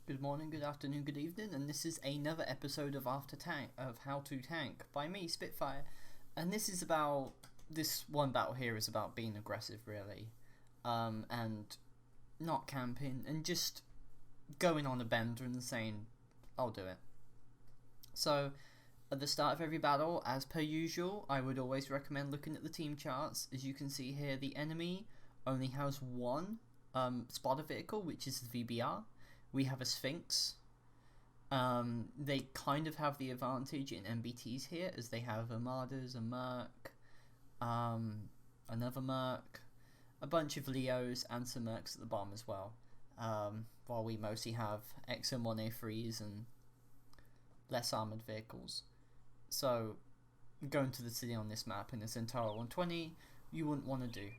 Good morning, good afternoon, good evening, and this is another episode of How to Tank by me, Spitfire. And this one battle here is about being aggressive, really, and not camping, and just going on a bender and saying, "I'll do it." So, at the start of every battle, as per usual, I would always recommend looking at the team charts. As you can see here, the enemy only has one spotter vehicle, which is the VBR. We have a Sphinx. They kind of have the advantage in MBTs here, as they have Armadas, a Merc, another Merc, a bunch of Leos, and some Mercs at the bottom as well. While we mostly have XM1A3s and less armoured vehicles. So, going to the city on this map in a Centaur 120, you wouldn't want to do.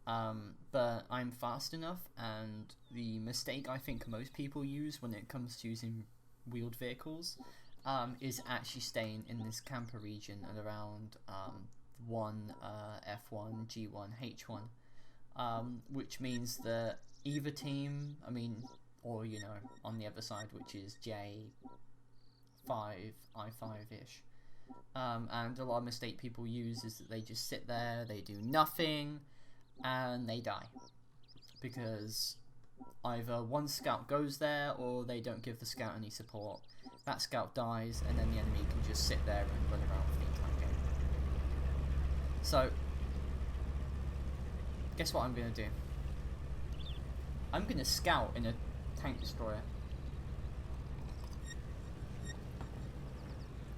But I'm fast enough, and the mistake I think most people use when it comes to using wheeled vehicles is actually staying in this camper region at around F1, G1, H1, which means that either team, or on the other side, which is J5, I5-ish, and a lot of mistake people use is that they just sit there, they do nothing, and they die because either one scout goes there or they don't give the scout any support. That scout dies, and then the enemy can just sit there and run around for the entire game. So, guess what I'm going to do? I'm going to scout in a tank destroyer.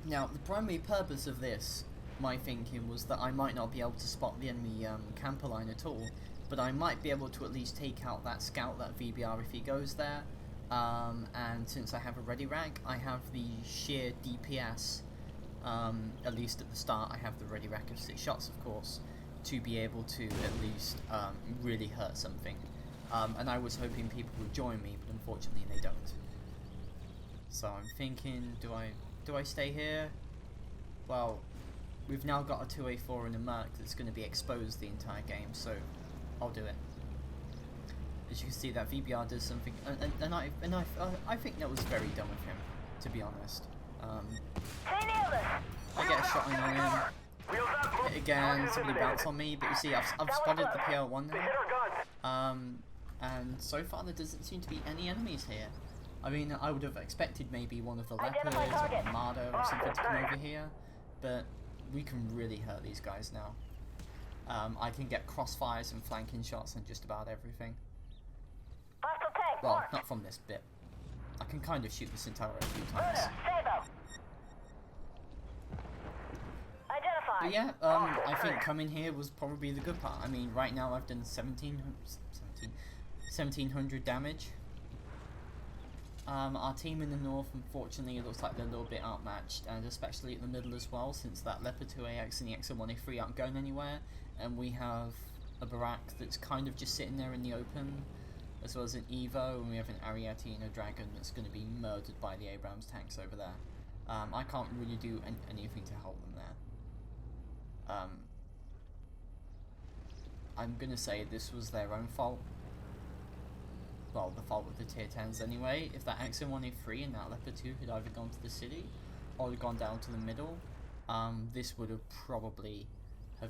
Now, the primary purpose of this, my thinking, was that I might not be able to spot the enemy camper line at all, but I might be able to at least take out that scout, that VBR, if he goes there. And since I have a ready rack, I have the sheer DPS, at least at the start. I have the ready rack of 6 shots, of course, to be able to at least really hurt something. And I was hoping people would join me, but unfortunately they don't. So I'm thinking, do I stay here? Well, we've now got a 2A4 and a Merc that's going to be exposed the entire game, so I'll do it. As you can see, that VBR does something, and I think that was very dumb of him, to be honest. I get a shot on him, hit again, somebody bounced on me, but you see, I've spotted the PL1 now, and so far there doesn't seem to be any enemies here. I mean, I would have expected maybe one of the Leopards or Armada or something to come over here, but we can really hurt these guys now. I can get crossfires and flanking shots on just about everything. Well, not from this bit. I can kind of shoot the Centaur a few times. But yeah, I think coming here was probably the good part. I mean, right now I've done 1700 damage. Our team in the north, unfortunately, it looks like they're a little bit outmatched, and especially at the middle as well, since that Leopard 2AX and the XM1A3 aren't going anywhere, and we have a Barak that's kind of just sitting there in the open, as well as an Evo, and we have an Ariete and a Dragon that's going to be murdered by the Abrams tanks over there. I can't really do anything to help them there. I'm going to say this was their own fault. Well, the fault with the tier 10s anyway. If that XM1A3 and that Leopard 2 had either gone to the city or had gone down to the middle, this would have probably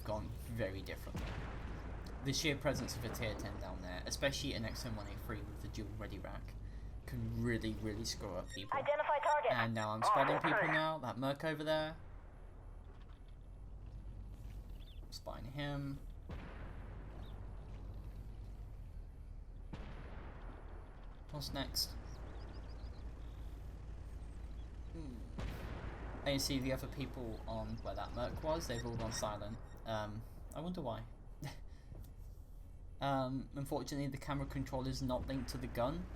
gone very differently. The sheer presence of a tier 10 down there, especially an XM1A3 with the dual ready rack, can really, really screw up people. Identify target. And now I'm spotting people now. That Merc over there. I'm spotting him. What's next? And you see the other people on where that Merc was, they've all gone silent. I wonder why. Unfortunately, the camera controller is not linked to the gun,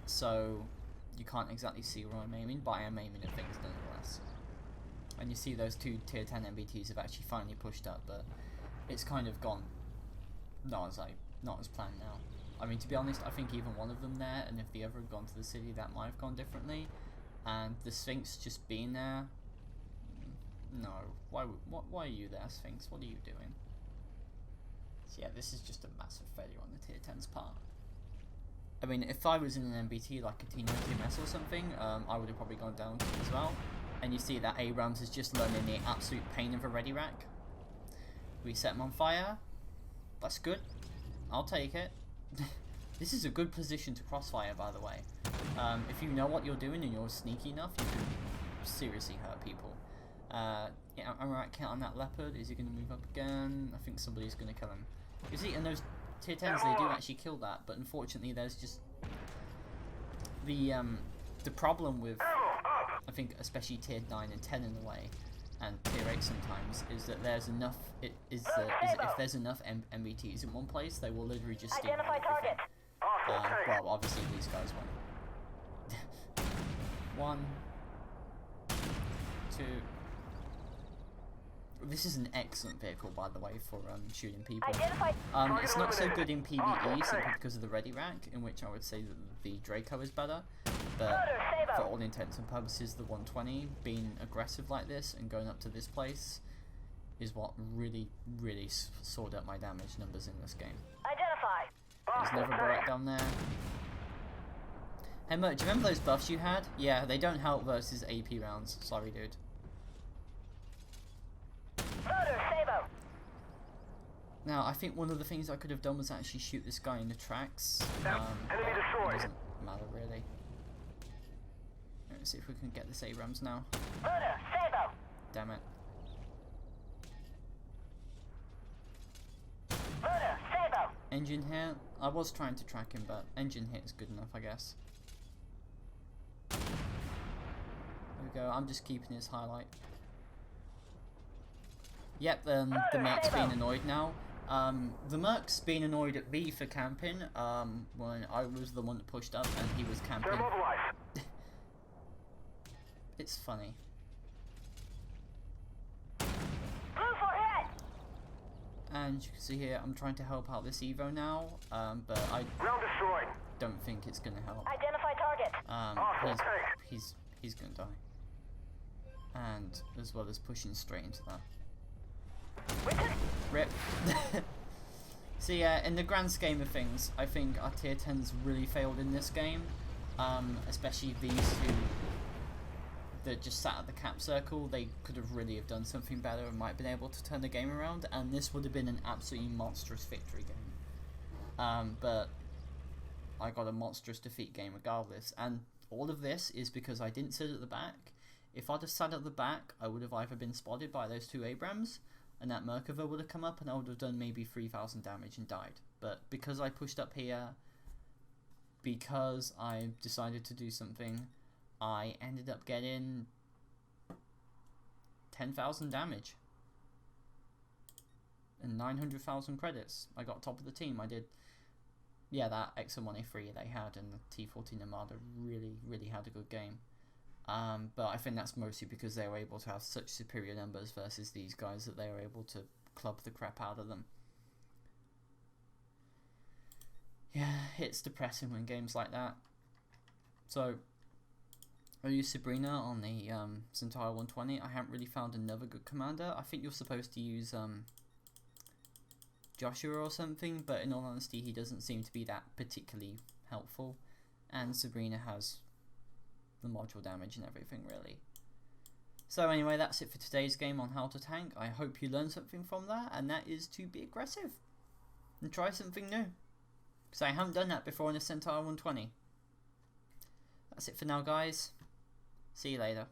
so you can't exactly see where I'm aiming, but I am aiming at things nonetheless. And you see those two tier 10 MBTs have actually finally pushed up, but it's kind of gone not as planned now. I mean, to be honest, I think even one of them there, and if the other had gone to the city, that might have gone differently. And the Sphinx just being there, no. Why are you there, Sphinx? What are you doing? So yeah, this is just a massive failure on the tier 10's part. I mean, if I was in an MBT like a T90MS or something, I would have probably gone down as well. And you see that Abrams is just learning the absolute pain of a ready rack. We set him on fire. That's good. I'll take it. This is a good position to crossfire, by the way. If you know what you're doing and you're sneaky enough, you can seriously hurt people. Yeah, I'm right count on that leopard. Is he going to move up again? I think somebody's going to kill him. You see, in those tier 10s, they do actually kill that, but unfortunately, there's just the problem with, I think, especially tier 9 and 10 in a way, and tier 8 sometimes, is that there's enough. If there's enough MBTs in one place, they will literally just steal everything. Well, obviously these guys won't. 1, 2. This is an excellent vehicle, by the way, for shooting people. It's not so good in PvE simply because of the ready rack, in which I would say that the Draco is better. But for all intents and purposes, the 120 being aggressive like this and going up to this place is what really sorted up my damage numbers in this game. There's never Barrett down there. Hey Mert, do you remember those buffs you had? Yeah, they don't help versus AP rounds. Sorry, dude. Now, I think one of the things I could have done was actually shoot this guy in the tracks. It doesn't matter really. Let's see if we can get this Abrams now. Damn it. Engine hit. I was trying to track him, but engine hit is good enough, I guess. There we go. I'm just keeping his highlight. Yep, the Merc's being annoyed now. The Merc's being annoyed at me for camping, when I was the one that pushed up and he was camping. It's funny. And you can see here, I'm trying to help out this Evo now, but I don't think it's gonna help. He's gonna die. And as well as pushing straight into that. Rip. So yeah, in the grand scheme of things, I think our tier 10s really failed in this game. Especially these two that just sat at the cap circle. They could have really have done something better and might have been able to turn the game around, and this would have been an absolutely monstrous victory game. But I got a monstrous defeat game regardless, and all of this is because I didn't sit at the back. If I'd have sat at the back, I would have either been spotted by those two Abrams, and that Merkava would have come up and I would have done maybe 3,000 damage and died. But because I pushed up here, because I decided to do something, I ended up getting 10,000 damage and 900,000 credits. I got top of the team. I did, yeah, that XM1A3 they had and the T14 Armada really had a good game. But I think that's mostly because they were able to have such superior numbers versus these guys that they were able to club the crap out of them. Yeah, it's depressing when games like that. So, I use Sabrina on the Centaur 120. I haven't really found another good commander. I think you're supposed to use Joshua or something, but in all honesty, he doesn't seem to be that particularly helpful. And Sabrina has the module damage and everything, really. So anyway, that's it for today's game on how to tank. I hope you learned something from that, and that is to be aggressive and try something new, because I haven't done that before in a Centaur 120. That's it for now, guys. See you later.